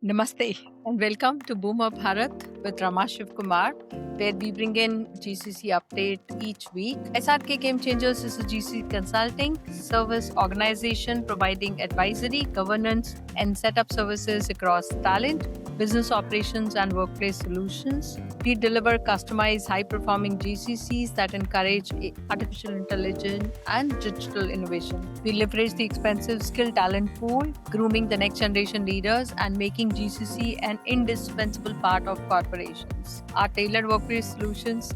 Namaste and welcome to Bhoom of Bharat with Ramma Shivkumar, where we bring in GCC update each week. SRK Game Changers is a GCC consulting service organization providing advisory, governance, and setup services across talent, business operations, and workplace solutions. We deliver customized, high-performing GCCs that encourage artificial intelligence and digital innovation. We leverage the expensive skill talent pool, grooming the next generation leaders, and making GCC an indispensable part of corporations. Our tailored workplace solutions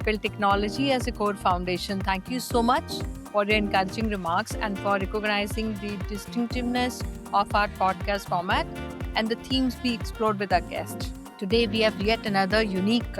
build technology as a core foundation. Thank you so much for your encouraging remarks and for recognizing the distinctiveness of our podcast format and the themes we explored with our guests. Today, we have yet another unique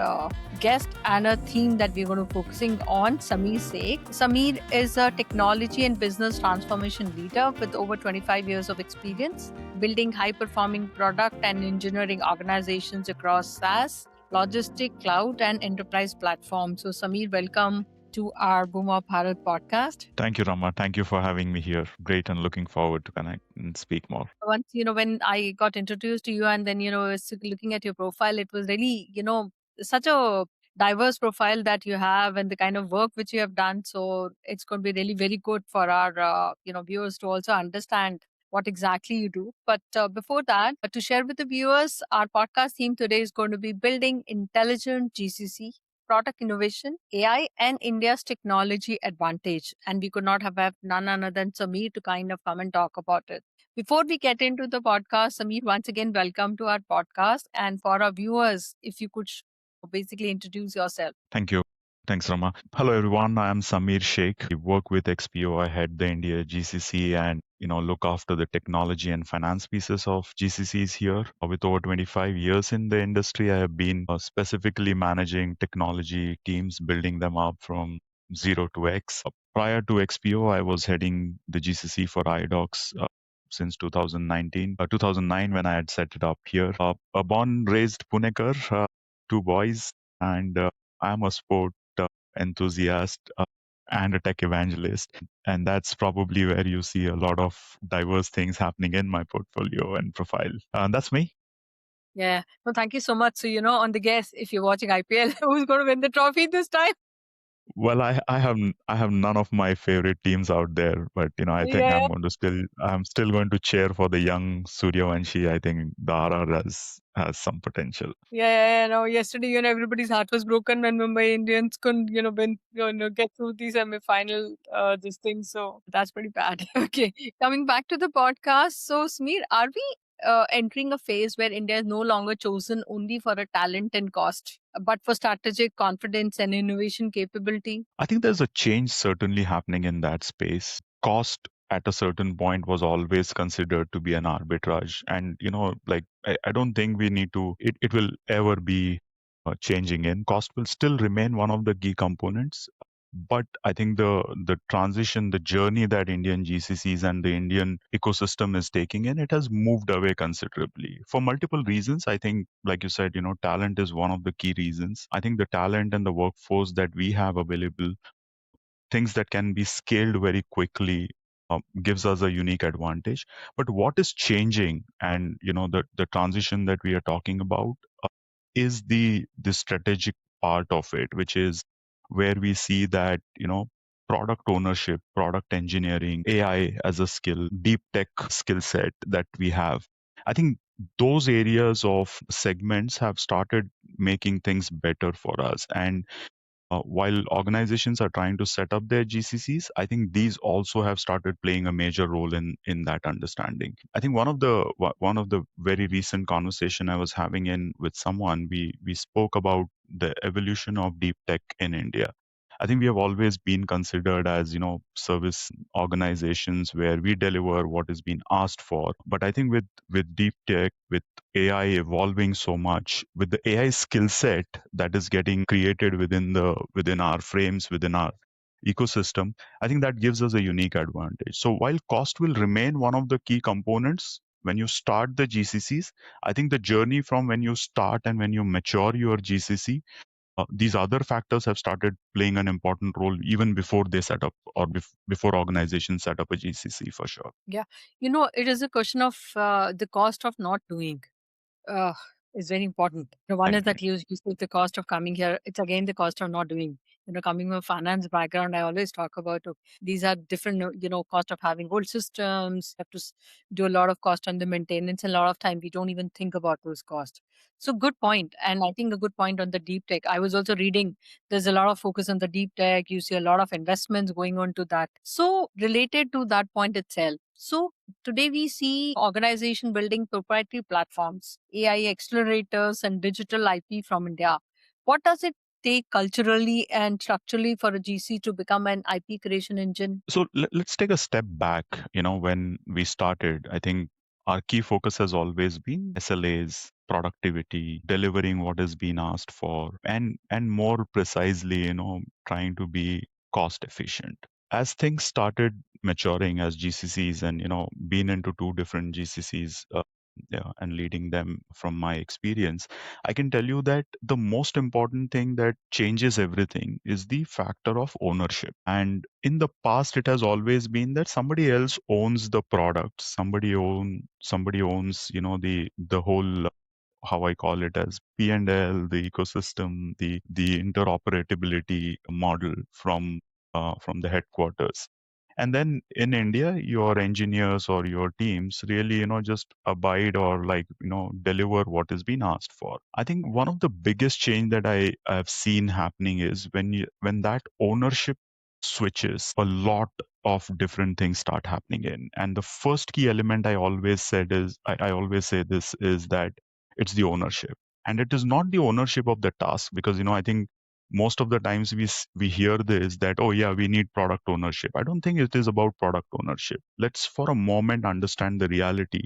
guest and a theme that we're going to be focusing on, Sameer Sheikh. Sameer is a technology and business transformation leader with over 25 years of experience building high-performing product and engineering organizations across SaaS, logistic, cloud, and enterprise platforms. So, Sameer, welcome to our Bhoom of Bharat podcast. Thank you, Rama. Thank you for having me here. Great, and looking forward to connect and speak more. Once, when I got introduced to you and then, looking at your profile, it was really, such a diverse profile that you have and the kind of work which you have done. So it's going to be really very good for our, viewers to also understand what exactly you do. But before that, to share with the viewers, our podcast theme today is going to be building intelligent GCC, product innovation, AI, and India's technology advantage. And we could not have had none other than Sameer to kind of come and talk about it. Before we get into the podcast, Sameer, once again, welcome to our podcast. And for our viewers, if you could basically introduce yourself. Thank you. Thanks, Rama. Hello, everyone. I am Sameer Sheikh. I work with XPO. I head the India GCC and look after the technology and finance pieces of GCCs here. With over 25 years in the industry, I have been specifically managing technology teams, building them up from 0 to X. Prior to XPO, I was heading the GCC for iDocs since 2009 when I had set it up here. A born raised Punekar, two boys, and I'm a sport enthusiast and a tech evangelist. And that's probably where you see a lot of diverse things happening in my portfolio and profile. That's me. Yeah. Well, thank you so much. So, on the guess, if you're watching IPL, who's going to win the trophy this time? Well, I have none of my favorite teams out there, but I think I'm still going to cheer for the young Suryavanshi. I think the RR has some potential. No, yesterday, everybody's heart was broken when Mumbai Indians couldn't, win, get through the semi-final, this thing. So that's pretty bad. Okay. Coming back to the podcast. So, Smear, are we entering a phase where India is no longer chosen only for a talent and cost, but for strategic confidence and innovation capability? I think there's a change certainly happening in that space. Cost at a certain point was always considered to be an arbitrage. And, I don't think we need to, it will ever be changing in. Cost will still remain one of the key components. But I think the transition, the journey that Indian GCCs and the Indian ecosystem is taking in, it has moved away considerably for multiple reasons. I think, like you said, talent is one of the key reasons. I think the talent and the workforce that we have available, things that can be scaled very quickly, gives us a unique advantage. But what is changing, and the transition that we are talking about, is the strategic part of it, which is where we see that product ownership, product engineering, AI as a skill, deep tech skill set that we have. I think those areas of segments have started making things better for us. And while organizations are trying to set up their GCCs, I think these also have started playing a major role in that understanding. I think one of the very recent conversation I was having in with someone, we spoke about the evolution of deep tech in India. I think we have always been considered as service organizations where we deliver what is being asked for. But I think with deep tech, with AI evolving so much, with the AI skill set that is getting created within our frames, within our ecosystem, I think that gives us a unique advantage. So while cost will remain one of the key components when you start the GCCs, I think the journey from when you start and when you mature your GCC, these other factors have started playing an important role even before they set up, or before organizations set up a GCC, for sure. Yeah. It is a question of the cost of not doing. uh, is very important. The one is Thank you. that you save the cost of coming here. It's again the cost of not doing. Coming from a finance background, I always talk about these are different. Cost of having old systems. You have to do a lot of cost on the maintenance. A lot of time we don't even think about those costs. So good point, and I think a good point on the deep tech. I was also reading. There's a lot of focus on the deep tech. You see a lot of investments going on to that. So related to that point itself. So today, we see organization building proprietary platforms, AI accelerators, and digital IP from India. What does it take culturally and structurally for a GC to become an IP creation engine? So let's take a step back. When we started, I think our key focus has always been SLAs, productivity, delivering what has been asked for, and more precisely, trying to be cost efficient. As things started maturing as GCCs, and been into two different GCCs, yeah, and leading them from my experience, I can tell you that the most important thing that changes everything is the factor of ownership. And in the past, it has always been that somebody else owns the product, somebody owns, the whole, how I call it as P&L, the ecosystem, the interoperability model from the headquarters. And then in India, your engineers or your teams really, just abide or deliver what is being asked for. I think one of the biggest change that I have seen happening is when that ownership switches, a lot of different things start happening in. And the first key element I always said is I always say this is that it's the ownership. And it is not the ownership of the task, because I think most of the times we hear this, that oh yeah, we need product ownership. I don't think it is about product ownership. Let's for a moment understand the reality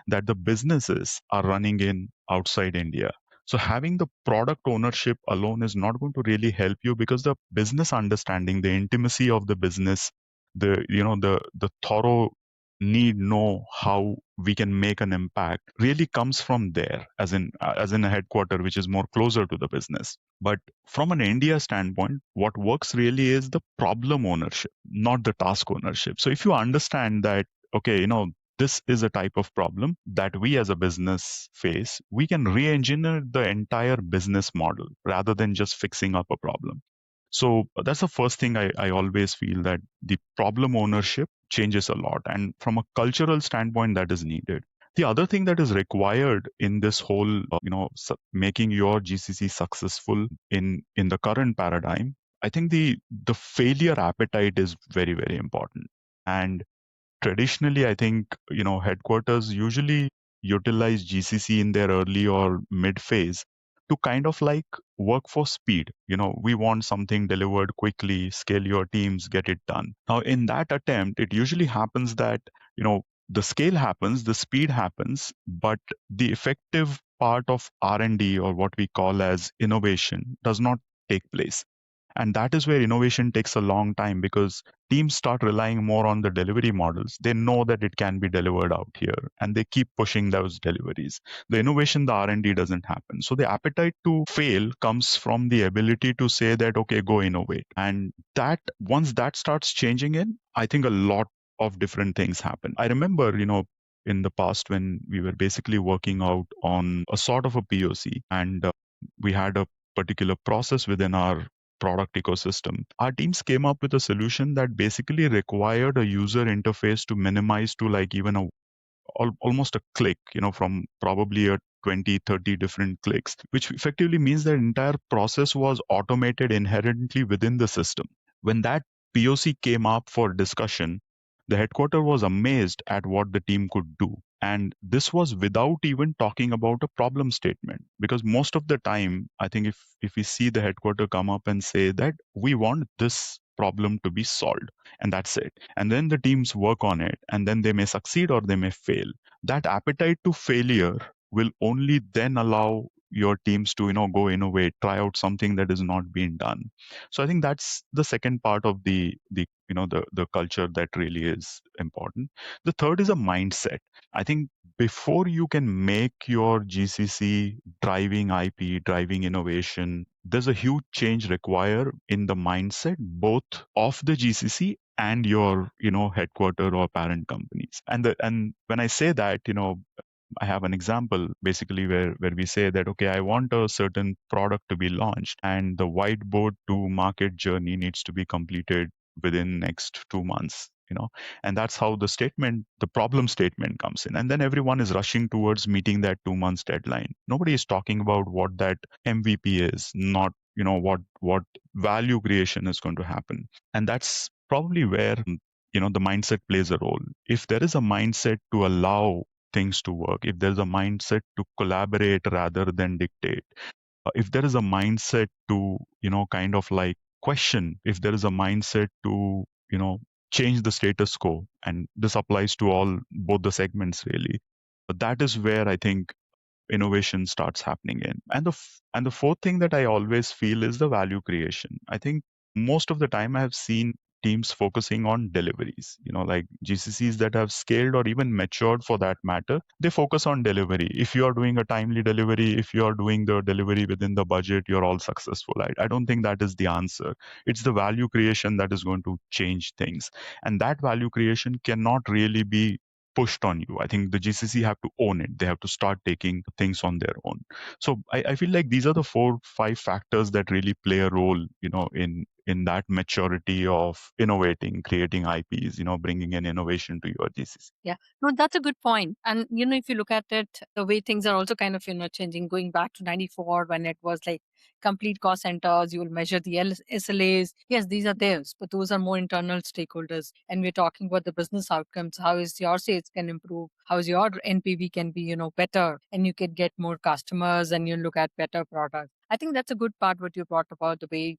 that the businesses are running in outside India. So having the product ownership alone is not going to really help you, because the business understanding, the intimacy of the business, the thorough need know how we can make an impact really comes from there, as in a headquarter which is more closer to the business. But from an India standpoint, what works really is the problem ownership, not the task ownership. So if you understand that, okay, this is a type of problem that we as a business face, we can re-engineer the entire business model rather than just fixing up a problem. So that's the first thing I always feel, that the problem ownership changes a lot. And from a cultural standpoint, that is needed. The other thing that is required in this whole, making your GCC successful in the current paradigm, I think the failure appetite is very, very important. And traditionally, I think, headquarters usually utilize GCC in their early or mid phase to kind of like work for speed. We want something delivered quickly, scale your teams, get it done. Now in that attempt, it usually happens that, the scale happens, the speed happens, but the effective part of R&D, or what we call as innovation, does not take place. And that is where innovation takes a long time, because teams start relying more on the delivery models. They know that it can be delivered out here, and they keep pushing those deliveries. The innovation, the R&D doesn't happen. So the appetite to fail comes from the ability to say that, okay, go innovate. And that once that starts changing in, I think a lot of different things happen. I remember, in the past, when we were basically working out on a sort of a POC, and we had a particular process within our product ecosystem, our teams came up with a solution that basically required a user interface to minimize to like even almost a click, from probably a 20, 30 different clicks, which effectively means that entire process was automated inherently within the system. When that POC came up for discussion, the headquarter was amazed at what the team could do. And this was without even talking about a problem statement. Because most of the time, I think if we see the headquarter come up and say that we want this problem to be solved, and that's it. And then the teams work on it, and then they may succeed or they may fail. That appetite to failure will only then allow your teams to go innovate, try out something that is not being done. So I think that's the second part of the culture that really is important. The third is a mindset. I think before you can make your GCC driving IP, driving innovation, there's a huge change required in the mindset both of the GCC and your headquarter or parent companies. And when I say that, I have an example basically where we say that, okay, I want a certain product to be launched and the whiteboard to market journey needs to be completed within next 2 months, and that's how the problem statement comes in. And then everyone is rushing towards meeting that 2 months deadline. Nobody is talking about what that MVP is, not, what value creation is going to happen. And that's probably where, the mindset plays a role. If there is a mindset to allow things to work, if there's a mindset to collaborate rather than dictate, if there is a mindset to, kind of like question, if there is a mindset to, change the status quo, and this applies to all both the segments really, but that is where I think innovation starts happening in. And the fourth thing that I always feel is the value creation. I think most of the time I have seen teams focusing on deliveries, like GCCs that have scaled or even matured for that matter, they focus on delivery. If you are doing a timely delivery, if you are doing the delivery within the budget, you're all successful. I don't think that is the answer. It's the value creation that is going to change things, and that value creation cannot really be pushed on you. I think the GCC have to own it. They have to start taking things on their own. So I feel like these are the 4 5 factors that really play a role, in that maturity of innovating, creating IPs, bringing in innovation to your GCC. Yeah, no, that's a good point. And, if you look at it, the way things are also kind of, changing, going back to 94 when it was like complete cost centers, you will measure the SLAs. Yes, these are theirs, but those are more internal stakeholders. And we're talking about the business outcomes. How is your sales can improve? How is your NPV can be, better? And you can get more customers and you look at better products. I think that's a good part what you brought about the way,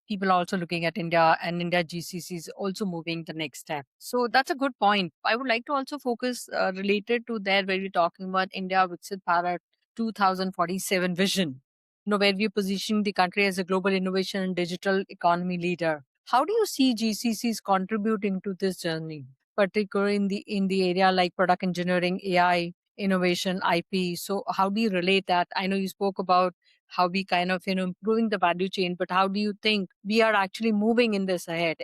people are also looking at India, and India GCC is also moving the next step. So that's a good point. I would like to also focus related to there where we're talking about India Viksit Bharat 2047 vision, where we're positioning the country as a global innovation and digital economy leader. How do you see GCCs contributing to this journey, particularly in the area like product engineering, AI, innovation, IP? So how do you relate that? I know you spoke about how we kind of improving the value chain, but how do you think we are actually moving in this ahead?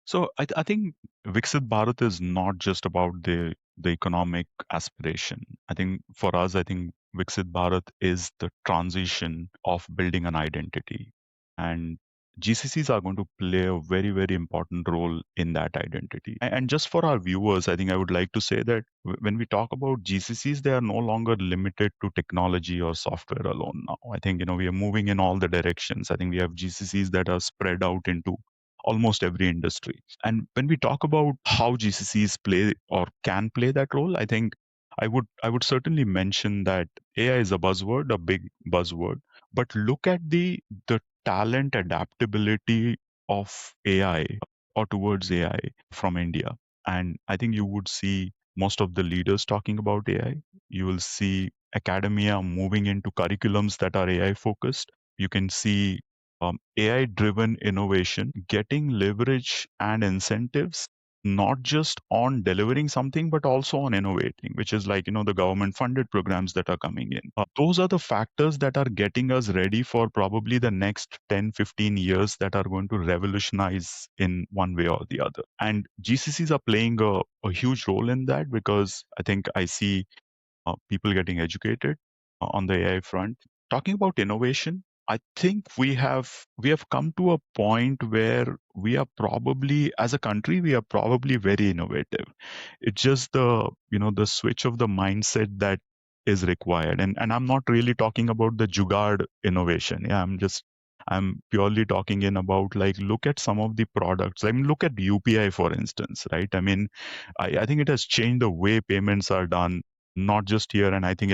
So I think Viksit Bharat is not just about the economic aspiration. I think for us, I think Viksit Bharat is the transition of building an identity, and GCCs are going to play a very very important role in that identity. And just for our viewers, I think I would like to say that when we talk about GCCs, they are no longer limited to technology or software alone. Now, I think we are moving in all the directions. I think we have GCCs that are spread out into almost every industry. And when we talk about how GCCs play or can play that role, I think I would certainly mention that AI is a buzzword, a big buzzword, but look at the talent adaptability of AI or towards AI from India. And I think you would see most of the leaders talking about AI. You will see academia moving into curriculums that are AI focused. You can see AI driven innovation getting leverage and incentives, not just on delivering something, but also on innovating, which is like, the government funded programs that are coming in. Those are the factors that are getting us ready for probably the next 10, 15 years that are going to revolutionize in one way or the other. And GCCs are playing a huge role in that, because I think I see people getting educated on the AI front. Talking about innovation, I think we have come to a point where we are probably, as a country, we are probably very innovative. It's just the switch of the mindset that is required. And I'm not really talking about the jugaad innovation. Yeah, I'm purely talking in about, like, look at some of the products. I mean, look at UPI, for instance, right? I mean, I think it has changed the way payments are done, not just here, and I think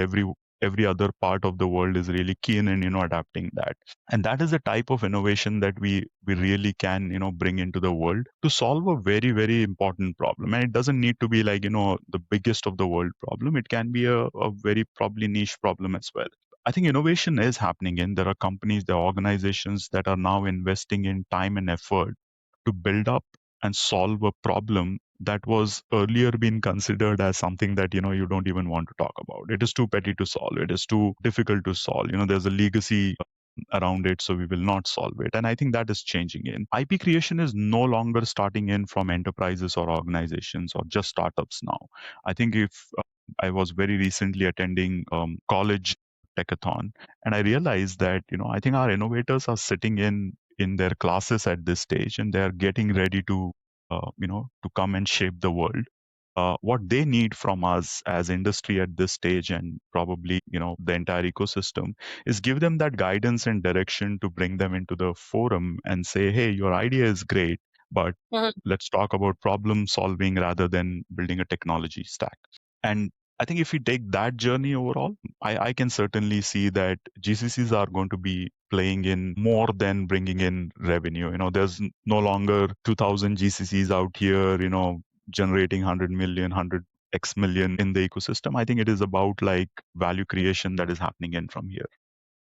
every other part of the world is really keen in adapting that. And that is the type of innovation that we really can bring into the world to solve a very very important problem. And it doesn't need to be like the biggest of the world problem. It can be a very probably niche problem as well. I think innovation is happening, and there are companies, there are organizations that are now investing in time and effort to build up and solve a problem that was earlier been considered as something that you don't even want to talk about. It is too petty to solve, it is too difficult to solve, there's a legacy around it, so we will not solve it. And I think that is changing. In IP creation is no longer starting in from enterprises or organizations or just startups now. I think if I was very recently attending college techathon, and I realized that I think our innovators are sitting in their classes at this stage, and they are getting ready to to come and shape the world. What they need from us as industry at this stage, and probably the entire ecosystem, is give them that guidance and direction to bring them into the forum and say, hey, your idea is great, but let's talk about problem solving rather than building a technology stack. And I think if we take that journey overall, I can certainly see that GCCs are going to be playing in more than bringing in revenue. There's no longer 2000 GCCs out here, generating 100 million, 100x million in the ecosystem. I think it is about like value creation that is happening in from here.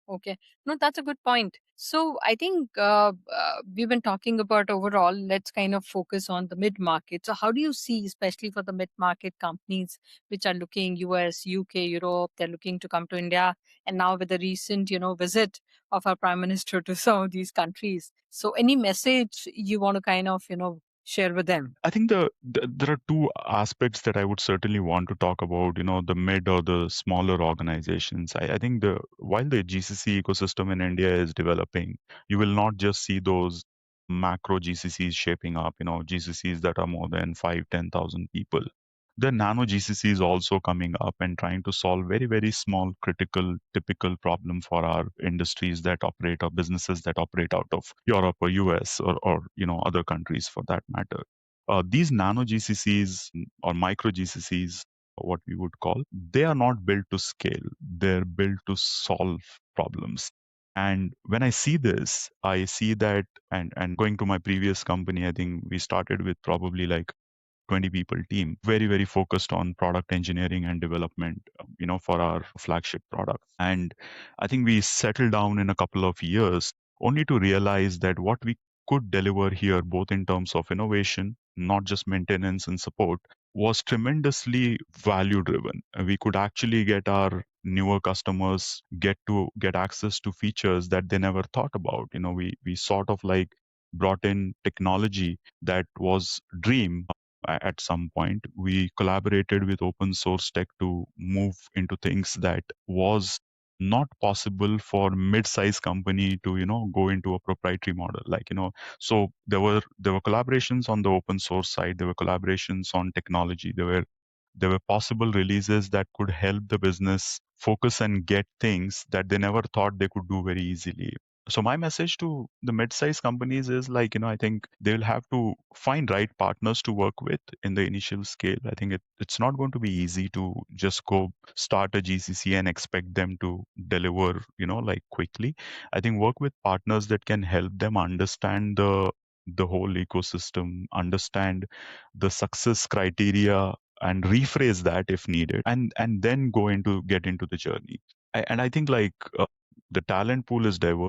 Okay. No, that's a good point. So I think we've been talking about overall. Let's kind of focus on the mid market. So how do you see, especially for the mid market companies which are looking US, UK, Europe, they're looking to come to India, and now with the recent, visit of our Prime Minister to some of these countries. So any message you want to kind of, share with them? I think there are two aspects that I would certainly want to talk about. The mid or the smaller organizations. I think the while the GCC ecosystem in India is developing, you will not just see those macro GCCs shaping up. GCCs that are more than 5, 10,000 people. The nano GCC is also coming up and trying to solve very, very small, critical, typical problem for our industries that operate or businesses that operate out of Europe or US or other countries for that matter. These nano GCCs or micro GCCs, what we would call, they are not built to scale. They're built to solve problems. And when I see this, I see that, and going to my previous company, I think we started with probably like 20 people team, very, very focused on product engineering and development, for our flagship product. And I think we settled down in a couple of years only to realize that what we could deliver here, both in terms of innovation, not just maintenance and support, was tremendously value driven. We could actually get our newer customers get access to features that they never thought about. We sort of like brought in technology that was dream at some point. We collaborated with open source tech to move into things that was not possible for mid-sized company to go into a proprietary model, like so there were collaborations on the open source side, there were collaborations on technology, there were possible releases that could help the business focus and get things that they never thought they could do very easily. So my message to the mid-sized companies is like, I think they'll have to find right partners to work with in the initial scale. I think it's not going to be easy to just go start a GCC and expect them to deliver, like quickly. I think work with partners that can help them understand the whole ecosystem, understand the success criteria and rephrase that if needed, and then get into the journey. And I think like the talent pool is diverse,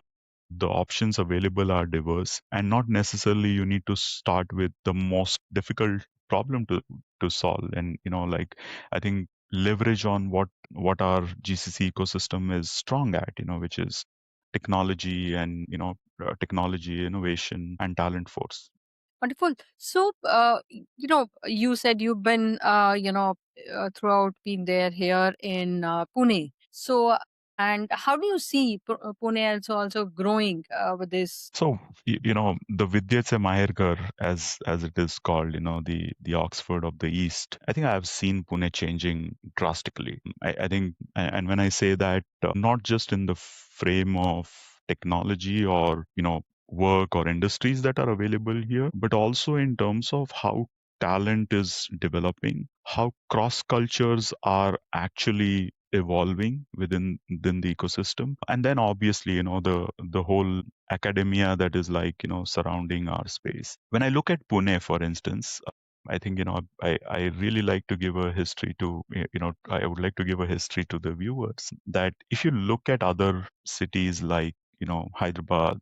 the options available are diverse, and not necessarily you need to start with the most difficult problem to solve. And like I think leverage on what our GCC ecosystem is strong at, which is technology and technology, innovation, and talent force. Wonderful. So, you said you've been, throughout been there here in Pune. So, and how do you see Pune also growing with this? So the Vidya se Maherkar, as it is called, the Oxford of the East. I think I have seen Pune changing drastically. I think, and when I say that, not just in the frame of technology or work or industries that are available here, but also in terms of how talent is developing, how cross cultures are actually evolving within the ecosystem, and then obviously the whole academia that is like surrounding our space. When I look at Pune, for instance, I think I really like to give a history to I would like to give a history to the viewers that if you look at other cities like Hyderabad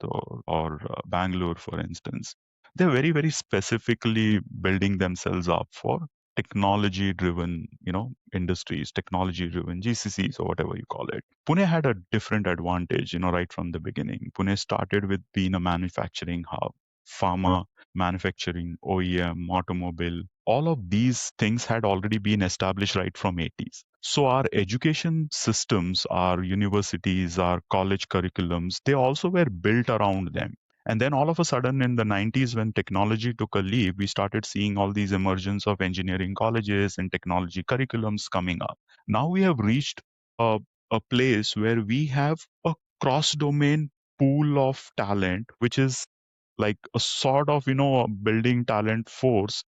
or Bangalore, for instance, they're very, very specifically building themselves up for technology driven industries, technology driven GCCs or whatever you call it. Pune had a different advantage right from the beginning. Pune started with being a manufacturing hub, pharma manufacturing, OEM, automobile, all of these things had already been established right from 80s. So our education systems, our universities, our college curriculums, they also were built around them. And then all of a sudden in the 90s, when technology took a leap, we started seeing all these emergence of engineering colleges and technology curriculums coming up. Now we have reached a, a place where we have a cross domain pool of talent, which is like a sort of, a building talent force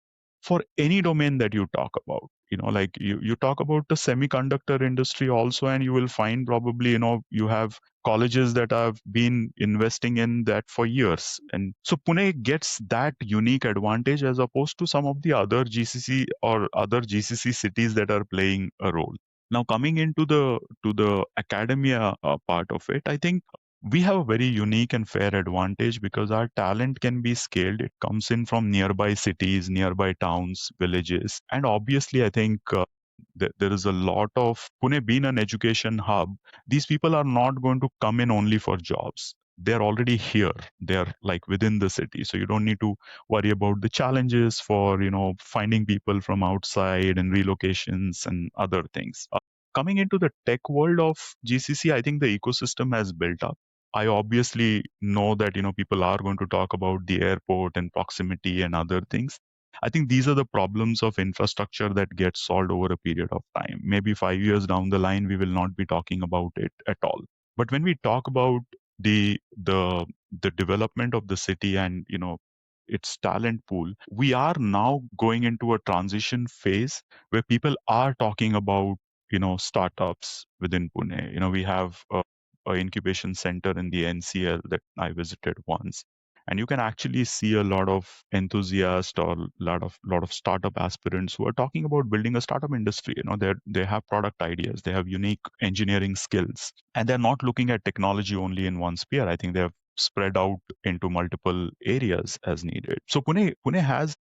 for any domain that you talk about. Like you talk about the semiconductor industry also, and you will find probably, you have colleges that have been investing in that for years. And so Pune gets that unique advantage as opposed to some of the other GCC or other GCC cities that are playing a role. Now coming into the academia part of it, I think we have a very unique and fair advantage because our talent can be scaled. It comes in from nearby cities, nearby towns, villages, and obviously I think there is a lot of Pune being an education hub. These people are not going to come in only for jobs. They're already here. They're like within the city, so you don't need to worry about the challenges for finding people from outside and relocations and other things. Coming into the tech world of GCC, I think the ecosystem has built up. I obviously know that people are going to talk about the airport and proximity and other things. I think these are the problems of infrastructure that get solved over a period of time. Maybe 5 years down the line, we will not be talking about it at all. But when we talk about the the the development of the city and its talent pool, we are now going into a transition phase where people are talking about startups within Pune. We have a incubation center in the NCL that I visited once, and you can actually see a lot of enthusiasts or lot of startup aspirants who are talking about building a startup industry. They have product ideas, they have unique engineering skills, and they're not looking at technology only in one sphere. I think they have spread out into multiple areas as needed. So Pune has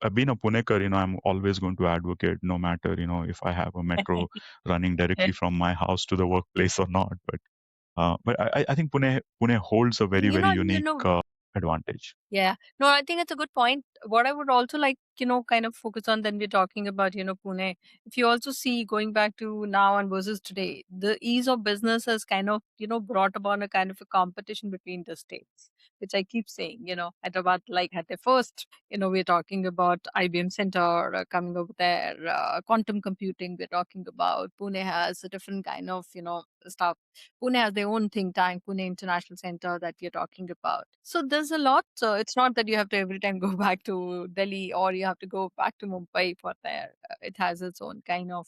I've been a Punekar. I'm always going to advocate, no matter if I have a metro running directly from my house to the workplace or not. But I think Pune holds a very You very know, unique advantage. yeah. No, I think it's a good point. What I would also like, kind of focus on then we're talking about, Pune. If you also see going back to now and versus today, the ease of business has kind of, brought about a kind of a competition between the states, which I keep saying, Hyderabad, like at the first, we're talking about IBM Center coming over there, quantum computing, we're talking about. Pune has a different kind of, stuff. Pune has their own think tank, Pune International Center that we are talking about. So there's a lot. So it's not that you have to every time go back to Delhi or you have to go back to Mumbai for there. It has its own kind of,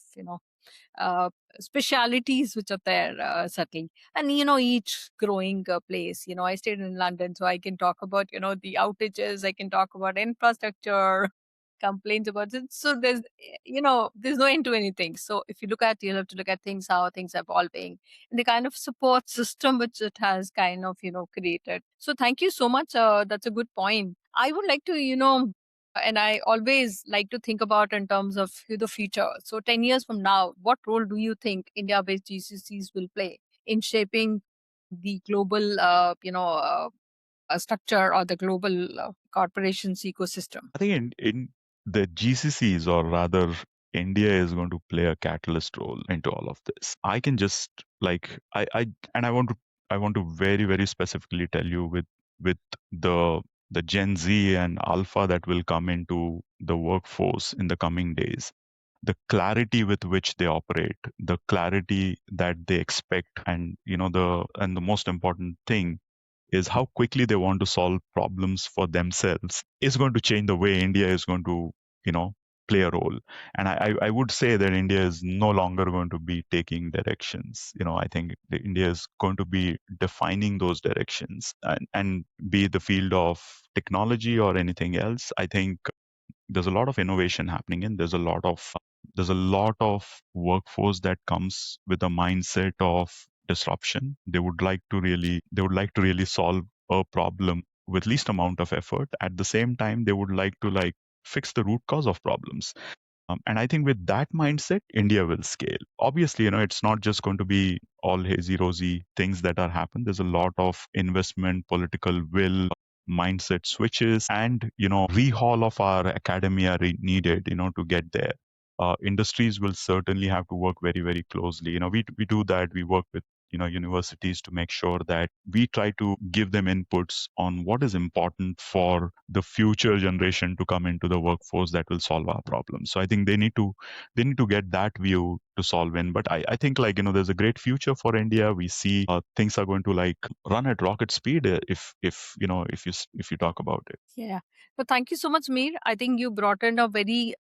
uh, specialities which are there certainly. And, each growing place, I stayed in London, so I can talk about, the outages, I can talk about infrastructure, complaints about it. So there's no end to anything. So if you look at, you have to look at things, how things are evolving and the kind of support system which it has kind of, created. So thank you so much. That's a good point. I would like to, and I always like to think about in terms of the future. So 10 years from now, what role do you think India-based GCCs will play in shaping the global, structure or the global corporations ecosystem? I think in the GCCs, or rather, India is going to play a catalyst role into all of this. I can just like I and I want to very very specifically tell you with the the Gen Z and Alpha that will come into the workforce in the coming days. The clarity with which they operate, the clarity that they expect, and the most important thing is how quickly they want to solve problems for themselves is going to change the way India is going to, you know, play a role. And I would say that India is no longer going to be taking directions. I think India is going to be defining those directions, and be the field of technology or anything else. I think there's a lot of innovation happening, and there's a lot of workforce that comes with a mindset of disruption. They would like to really solve a problem with least amount of effort. At the same time, they would like to fix the root cause of problems. And I think with that mindset, India will scale. Obviously, it's not just going to be all hazy rosy things that are happen. There's a lot of investment, political will, mindset switches, and rehaul of our academia needed to get there. Industries will certainly have to work very, very closely. We do that. We work with universities to make sure that we try to give them inputs on what is important for the future generation to come into the workforce that will solve our problems. So I think they need to get that view to solve in. But I think, there's a great future for India. We see things are going to run at rocket speed, if you talk about it. Yeah. So thank you so much, Mir. I think you brought in a very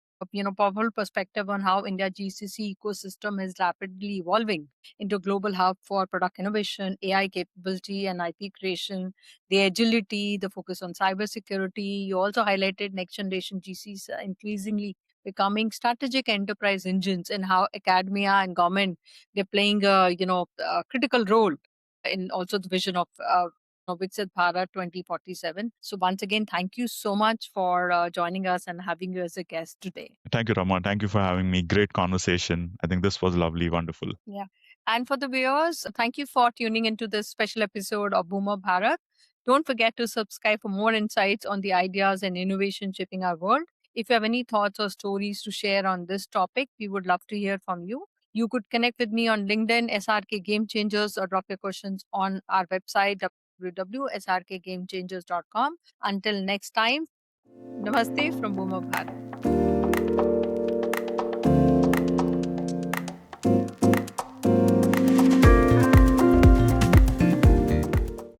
powerful perspective on how India GCC ecosystem is rapidly evolving into a global hub for product innovation, AI capability, and IP creation, the agility, the focus on cybersecurity. You also highlighted next generation GCs increasingly becoming strategic enterprise engines, and how academia and government, they're playing a critical role in also the vision of Viksit Bharat 2047. So once again, thank you so much for joining us and having you as a guest today. Thank you, Rama. Thank you for having me. Great conversation. I think this was lovely, wonderful. Yeah. And for the viewers, thank you for tuning into this special episode of Bhoom of Bharat. Don't forget to subscribe for more insights on the ideas and innovation shaping our world. If you have any thoughts or stories to share on this topic, we would love to hear from you. You could connect with me on LinkedIn, SRK Game Changers, or drop your questions on our website, www.srkgamechangers.com. Until next time, namaste from Bhoom of Bharat.